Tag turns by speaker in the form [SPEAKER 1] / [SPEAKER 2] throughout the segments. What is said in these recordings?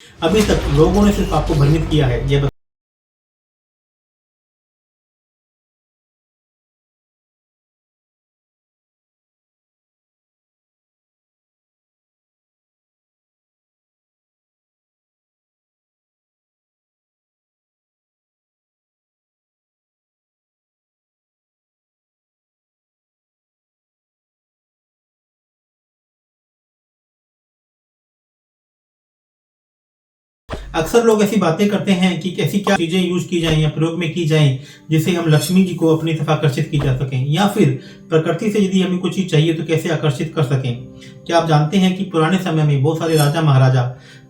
[SPEAKER 1] अभी तक लोगों ने सिर्फ आपको भ्रमित किया है। ये अक्सर लोग ऐसी बातें करते हैं कि कैसी क्या चीजें यूज की जाएं या प्रयोग में की जाएं जिससे हम लक्ष्मी जी को अपनी तरफ आकर्षित की जा सकें, या फिर प्रकृति से यदि हमें कुछ चीज चाहिए तो कैसे आकर्षित कर सकें। क्या आप जानते हैं कि पुराने समय में बहुत सारे राजा महाराजा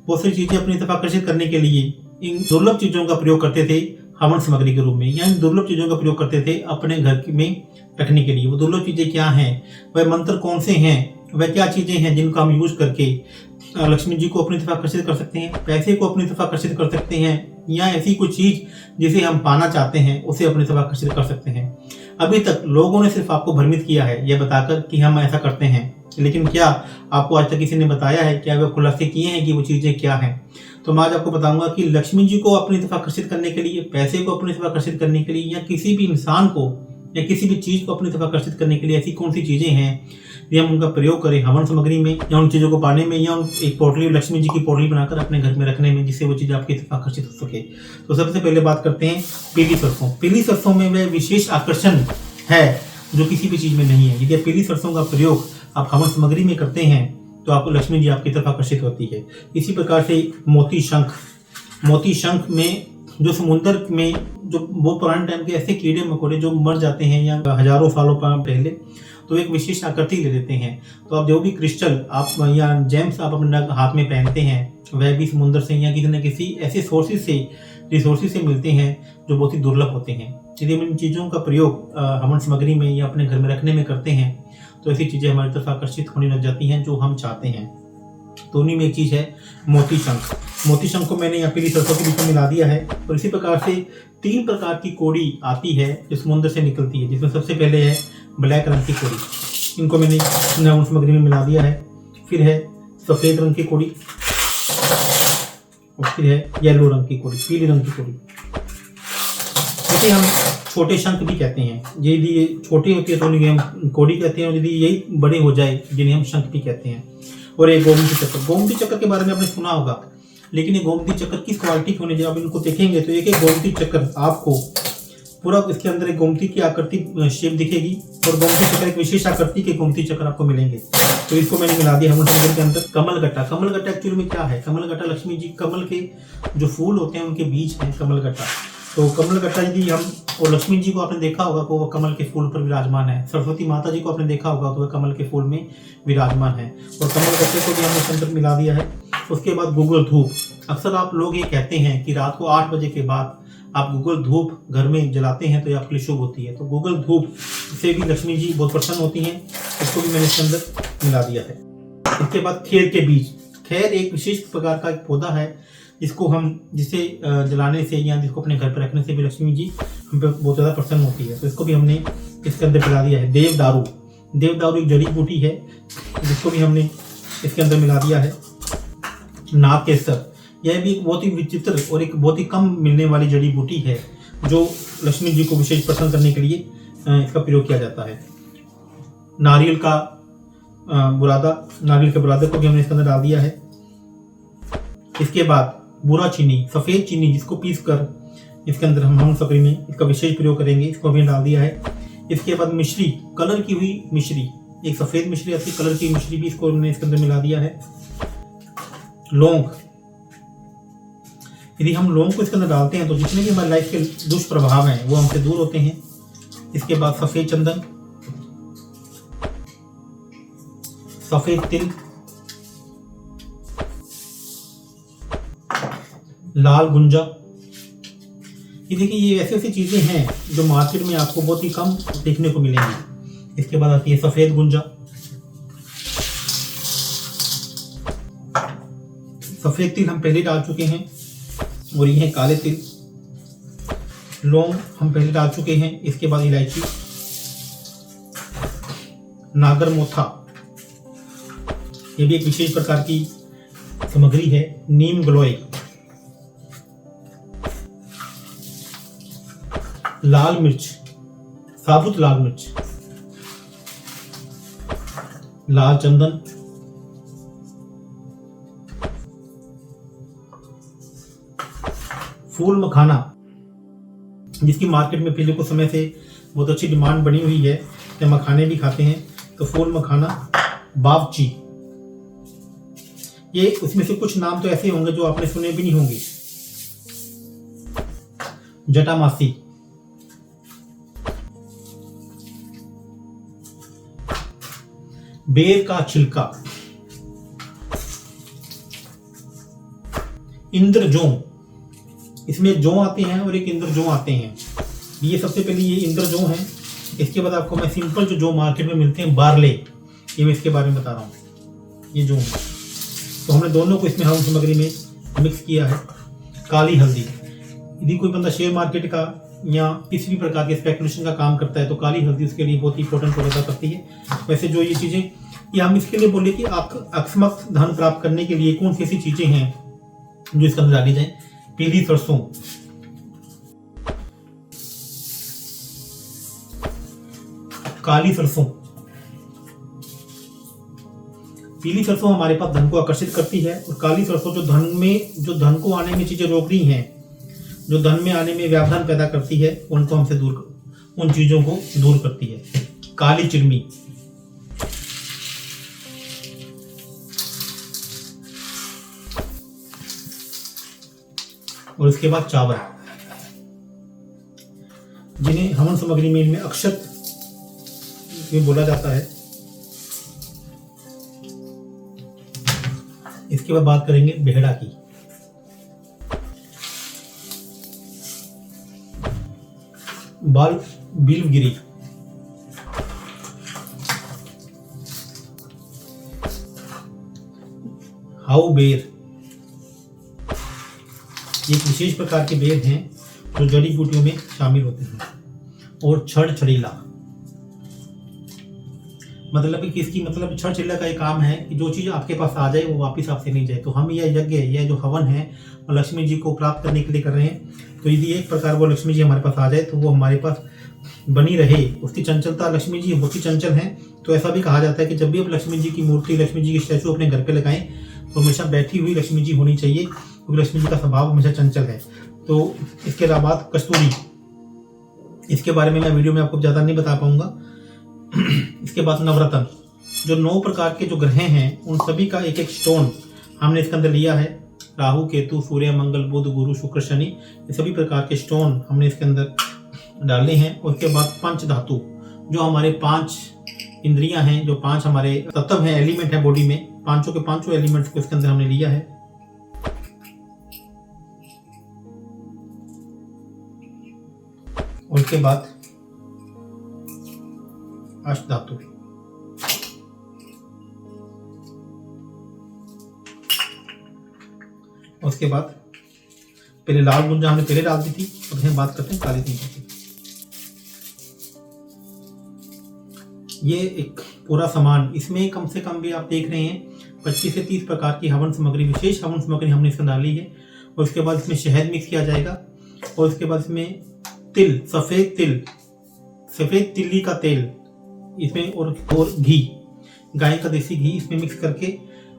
[SPEAKER 1] बहुत सारी चीजें अपनी तरफ आकर्षित करने के लिए इन दुर्लभ चीजों का प्रयोग करते थे हवन सामग्री के रूप में, या इन दुर्लभ चीजों का प्रयोग करते थे अपने घर में रखने के लिए। वो दुर्लभ चीजें क्या हैं, वह मंत्र कौन से हैं, वह क्या चीजें हैं जिनका हम यूज करके लक्ष्मी जी को अपनी तरफ आकर्षित कर सकते हैं, पैसे को अपनी तरफ आकर्षित कर सकते हैं, या ऐसी कुछ चीज जिसे हम पाना चाहते हैं उसे अपनी तरफ आकर्षित कर सकते हैं। अभी तक लोगों ने सिर्फ आपको भ्रमित किया है यह बताकर कि हम ऐसा करते हैं, लेकिन क्या आपको आज तक किसी ने बताया है, क्या वे खुलासे किए हैं कि वो चीजें क्या हैं। तो मैं आज आपको बताऊंगा कि लक्ष्मी जी को अपनी तरफ आकर्षित करने के लिए, पैसे को अपनी तरफ आकर्षित करने के लिए, या किसी भी इंसान को या किसी भी चीज को अपनी तरफ आकर्षित करने के लिए ऐसी कौन सी चीजें हैं ये हम उनका प्रयोग करें हवन सामग्री में, या उन चीजों को पाने में, या एक पोटली लक्ष्मी जी की पोटली बनाकर अपने घर में रखने में, जिससे वो चीज आपकी तरफ आकर्षित हो सके। तो सबसे पहले बात करते हैं पीली सरसों। पीली सरसों में वह विशेष आकर्षण है जो किसी भी चीज में नहीं है। यदि पीली सरसों का प्रयोग आप हवन सामग्री में करते हैं तो आपको लक्ष्मी जी आपकी तरफ आकर्षित होती है। इसी प्रकार से मोती शंख में जो समुद्र में जो बहुत पुराने टाइम के ऐसे कीड़े मकोड़े जो मर जाते हैं या हजारों सालों पहले, तो एक विशेष आकृति ले लेते हैं। तो आप जो भी क्रिस्टल आप या जेम्स आप अपने हाथ में पहनते हैं वह भी समुद्र से या किसी न किसी ऐसे रिसोर्सेज से मिलते हैं जो बहुत ही दुर्लभ होते हैं। यदि हम इन चीज़ों का प्रयोग हवन सामग्री में या अपने घर में रखने में करते हैं तो ऐसी चीज़ें हमारी तरफ आकर्षित होने लग जाती हैं जो हम चाहते हैं। तो उन्हीं में एक चीज़ है मोती शंख को मैंने यहाँ पीली सरसों के बीच में मिला दिया है। और इसी प्रकार से 3 प्रकार की कोड़ी आती है जो समुद्र से निकलती है, जिसमें सबसे पहले है ब्लैक रंग की कोड़ी, इनको मैंने हवन सामग्री में मिला दिया है। फिर है सफ़ेद रंग की कोड़ी, और फिर है येलो रंग की कोड़ी, पीले रंग की कोड़ी। इसे हम छोटे शंख भी कहते हैं। यदि ये छोटी होती है तो उन्हें हम कोड़ी कहते हैं, और यदि यही बड़े हो जाए जिन्हें हम शंख भी कहते हैं। और एक गोमती चक्र के बारे में आपने सुना होगा, लेकिन ये गोमती चक्र किस क्वालिटी के होने, जब आप इनको देखेंगे तो एक गोमती चक्र आपको पूरा इसके अंदर एक गोमती की आकृति शेप दिखेगी, और गोमती चक्र एक विशेष आकृति के गोमती चक्र आपको मिलेंगे। तो इसको मैंने मिला दिया हवन सामग्री के अंदर। कमलगट्टा एक्चुअली में क्या है? कमलगट्टा लक्ष्मी जी कमल के जो फूल होते हैं उनके बीज है कमलगट्टा। तो कमलगट्टा यदि हम, और लक्ष्मी जी को आपने देखा होगा तो वह कमल के फूल पर विराजमान है। सरस्वती माता जी को आपने देखा होगा तो वह कमल के फूल में विराजमान है, और कमलगट्टे को भी हमने इसके अंदर मिला दिया है। उसके बाद गूगल धूप। अक्सर आप लोग ये कहते हैं कि रात को 8 बजे के बाद आप गूगल धूप घर में जलाते हैं तो ये आपके लिए शुभ होती है। तो गूगल धूप से भी लक्ष्मी जी बहुत प्रसन्न होती हैं, इसको भी मैंने इसके अंदर मिला दिया है। इसके बाद खेर के बीज। खैर एक विशेष प्रकार का एक पौधा है जिसे जलाने से या जिसको अपने घर पर रखने से भी लक्ष्मी जी हम पे बहुत ज़्यादा प्रसन्न होती है। तो इसको भी हमने इसके अंदर मिला दिया है। देवदारू एक जड़ी बूटी है जिसको भी हमने इसके अंदर मिला दिया है। नागकेसर, यह भी एक बहुत ही विचित्र और एक बहुत ही कम मिलने वाली जड़ी बूटी है जो लक्ष्मी जी को विशेष प्रसन्न करने के लिए इसका प्रयोग किया जाता है। नारियल के बुरादा को भी हमने इसके अंदर डाल दिया है। इसके बाद बुरा चीनी, सफ़ेद चीनी, जिसको पीस कर इसके अंदर हम हवन सामग्री में इसका विशेष प्रयोग करेंगे, इसको भी डाल दिया है। इसके बाद मिश्री, कलर की हुई मिश्री, एक सफ़ेद मिश्री आती है कलर की मिश्री भी, इसको हमने इसके अंदर मिला दिया है। लौंग, यदि हम लौंग को इसके अंदर डालते हैं तो जितने भी हमारी लाइफ के दुष्प्रभाव हैं वो हमसे दूर होते हैं। इसके बाद सफ़ेद चंदन, सफ़ेद तिल, लाल गुंजा। ये देखिए ये ऐसी चीजें हैं जो मार्केट में आपको बहुत ही कम देखने को मिलेंगी। इसके बाद आती है सफेद गुंजा, सफेद तिल हम पहले डाल चुके हैं, और ये है काले तिल। लौंग हम पहले डाल चुके हैं। इसके बाद इलायची, नागर मोथा, ये भी एक विशेष प्रकार की सामग्री है नीम गिलोय, लाल मिर्च, साबुत लाल मिर्च, लाल चंदन, फूल मखाना, जिसकी मार्केट में पिछले कुछ समय से बहुत अच्छी डिमांड बनी हुई है कि मखाने भी खाते हैं, तो फूल मखाना, बावची। ये उसमें से कुछ नाम तो ऐसे होंगे जो आपने सुने भी नहीं होंगे। जटामासी, बेर का छिलका, इंद्रजों, इसमें जौ आते हैं और एक इंद्रजौ आते हैं। ये सबसे पहले ये इंद्रजौ हैं। इसके बाद आपको मैं सिंपल जो मार्केट में मिलते हैं बारले, ये मैं इसके बारे में बता रहा हूँ। ये जौ, तो हमने दोनों को इसमें हवन सामग्री में मिक्स किया है। काली हल्दी, यदि कोई बंदा शेयर मार्केट का या किसी भी प्रकार के स्पेकुलेशन का काम करता है तो काली हल्दी उसके लिए बहुत ही इंपॉर्टेंट रोल अदा करती है। वैसे जो ये चीज़ें, ये हम इसके लिए बोले कि अकस्मात धन प्राप्त करने के लिए कौन सी ऐसी चीज़ें हैं जो इसके अंदर डाली जाए। पीली सरसों, काली सरसों। पीली सरसों हमारे पास धन को आकर्षित करती है, और काली सरसों जो धन को आने में चीजें रोक रही हैं, जो धन में आने में व्यवधान पैदा करती है, उनको हमसे उन चीजों को दूर करती है। काली चिरमी, और इसके बाद चावल, जिन्हें हवन सामग्री में इनमें अक्षत भी बोला जाता है। इसके बाद बात करेंगे बेहड़ा की। बिल्वगिरी, हाउ बेर, ये एक विशेष प्रकार के बेर हैं जो जड़ी बूटियों में शामिल होते हैं। और छड़ छड़ीला, मतलब कि इसकी मतलब छड़ छड़ीला का एक काम है कि जो चीज़ आपके पास आ जाए वो वापस आपसे नहीं जाए। तो हम यह यज्ञ, यह जो हवन है वो लक्ष्मी जी को प्राप्त करने के लिए कर रहे हैं। तो यदि एक प्रकार वो लक्ष्मी जी हमारे पास आ जाए तो वो हमारे पास बनी रहे, उसकी चंचलता, लक्ष्मी जी होती चंचल हैं। तो ऐसा भी कहा जाता है कि जब भी आप लक्ष्मी जी की मूर्ति, लक्ष्मी जी की स्टैचू अपने घर पे लगाएं तो हमेशा बैठी हुई लक्ष्मी जी होनी चाहिए, क्योंकि लक्ष्मी जी का स्वभाव हमेशा चंचल है। तो इसके अलावा कस्तूरी, इसके बारे में मैं वीडियो में आपको ज़्यादा नहीं बता पाऊंगा। इसके बाद नवरत्न, जो 9 प्रकार के जो ग्रह हैं उन सभी का एक एक स्टोन हमने इसके अंदर लिया है। राहु, केतु, सूर्य, मंगल, बुध, गुरु, शुक्र, शनि, ये सभी प्रकार के स्टोन हमने इसके अंदर डाले हैं। और उसके बाद पंच धातु, जो हमारे 5 इंद्रियां हैं, जो 5 हमारे तत्व हैं, एलिमेंट है बॉडी में, पांचों के पांचों एलिमेंट्स को इसके अंदर हमने लिया है। और उसके बाद अष्ट धातु, उसके बाद पहले लाल गुंजा हमने पहले डाल दी थी, अब हम बात करते हैं काली गुंजा की। ये एक पूरा सामान, इसमें कम से कम भी आप देख रहे हैं 25 से 30 प्रकार की हवन सामग्री, विशेष हवन सामग्री हमने इसमें डाली है। और उसके बाद इसमें शहद मिक्स किया जाएगा। और उसके बाद इसमें तिल, सफेद तिल्ली का तेल इसमें, और घी, गाय का देसी घी इसमें मिक्स करके,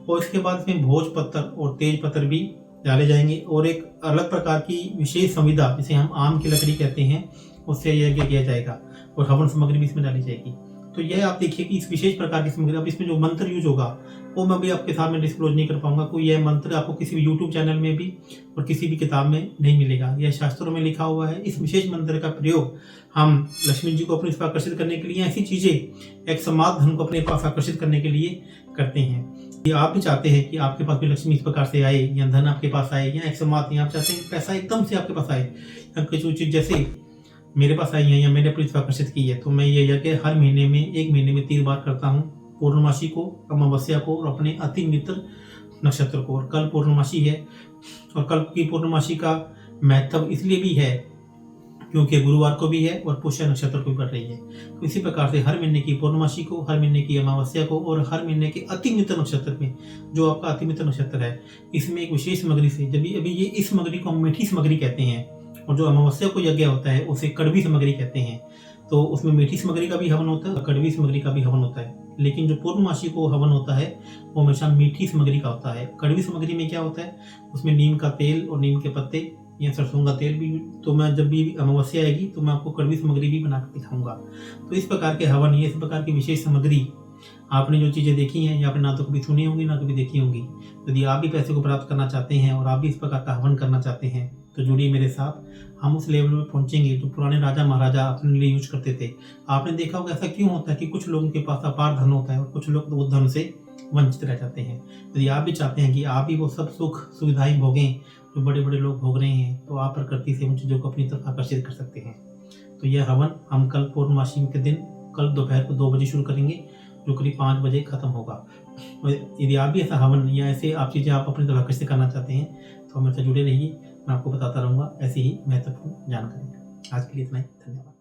[SPEAKER 1] और इसके बाद इसमें भोज पत्तर और तेज पत्तर भी डाले जाएंगे। और एक अलग प्रकार की विशेष संविदा, जिसे हम आम की लकड़ी कहते हैं, उससे यज्ञ किया जाएगा। और हवन सामग्री भी इसमें डाली जाएगी। तो यह आप देखिए कि इस विशेष प्रकार की सामग्री, अब इसमें जो मंत्र यूज होगा वो मैं भी आपके सामने डिस्क्लोज नहीं कर पाऊंगा। कोई यह मंत्र आपको किसी भी यूट्यूब चैनल में भी और किसी भी किताब में नहीं मिलेगा। यह शास्त्रों में लिखा हुआ है। इस विशेष मंत्र का प्रयोग हम लक्ष्मी जी को अपने पास आकर्षित करने के लिए, ऐसी चीजें एक समाज धन को अपने पास आकर्षित करने के लिए करते हैं। ये आप भी चाहते हैं कि आपके पास भी लक्ष्मी इस प्रकार से आए, या धन आपके पास आए, या एक समाज, या आप चाहते हैं पैसा एकदम से आपके पास आए, या कुछ चीज जैसे मेरे पास आई है या मैंने अपने आकर्षित की है। तो मैं ये यज्ञ हर महीने में, 1 महीने में 3 बार करता हूँ। पूर्णमासी को, अमावस्या को, और अपने अति मित्र नक्षत्र को। और कल पूर्णमासी है, और कल की पूर्णमासी का महत्व इसलिए भी है क्योंकि गुरुवार को भी है और पुष्य नक्षत्र को भी पड़ रही है। तो इसी प्रकार से हर महीने की पूर्णमासी को, हर महीने की अमावस्या को और हर महीने के अति मित्र नक्षत्र में, जो आपका अति मित्र नक्षत्र है, इसमें एक विशेष सामग्री से, जब अभी ये इस सामग्री को हम मीठी सामग्री कहते हैं, और जो अमावस्या को यज्ञ होता है उसे कड़वी सामग्री कहते हैं। तो उसमें मीठी सामग्री का भी हवन होता है और कड़वी सामग्री का भी हवन होता है। लेकिन जो पूर्णमासी को हवन होता है वो हमेशा मीठी सामग्री का होता है। कड़वी सामग्री में क्या होता है, उसमें नीम का तेल और नीम के पत्ते या सरसों का तेल भी। तो मैं जब भी अमावस्या आएगी तो मैं आपको कड़वी सामग्री भी बना कर दिखाऊंगा। तो इस प्रकार के हवन, ये इस प्रकार की विशेष सामग्री, आपने जो चीज़ें देखी हैं या आपने ना तो कभी सुनी होंगी ना कभी देखी होंगी। यदि आप भी पैसे को प्राप्त करना चाहते हैं और आप भी इस प्रकार का हवन करना चाहते हैं तो जुड़िए मेरे साथ। हम उस लेवल में पहुंचेंगे जो पुराने राजा महाराजा अपने लिए यूज करते थे। आपने देखा होगा ऐसा क्यों होता है कि कुछ लोगों के पास अपार धन होता है और कुछ लोग वो धन से वंचित रह जाते हैं। यदि आप भी चाहते हैं कि आप भी वो सब सुख सुविधाएं भोगें जो बड़े बड़े लोग भोग रहे हैं, तो आप प्रकृति से उन चीज़ों को अपनी तरफ आकर्षित कर सकते हैं। तो यह हवन हम कल पूर्णमासी के दिन, कल दोपहर को 2 बजे शुरू करेंगे, जो करीब 5 बजे खत्म होगा। यदि आप भी ऐसा हवन या ऐसे आप चीज़ें आप अपनी तरफ आकर्षित करना चाहते हैं तो हमें से जुड़े रहिए। मैं आपको बताता रहूँगा ऐसी ही महत्वपूर्ण जानकारी। आज के लिए इतना ही, धन्यवाद।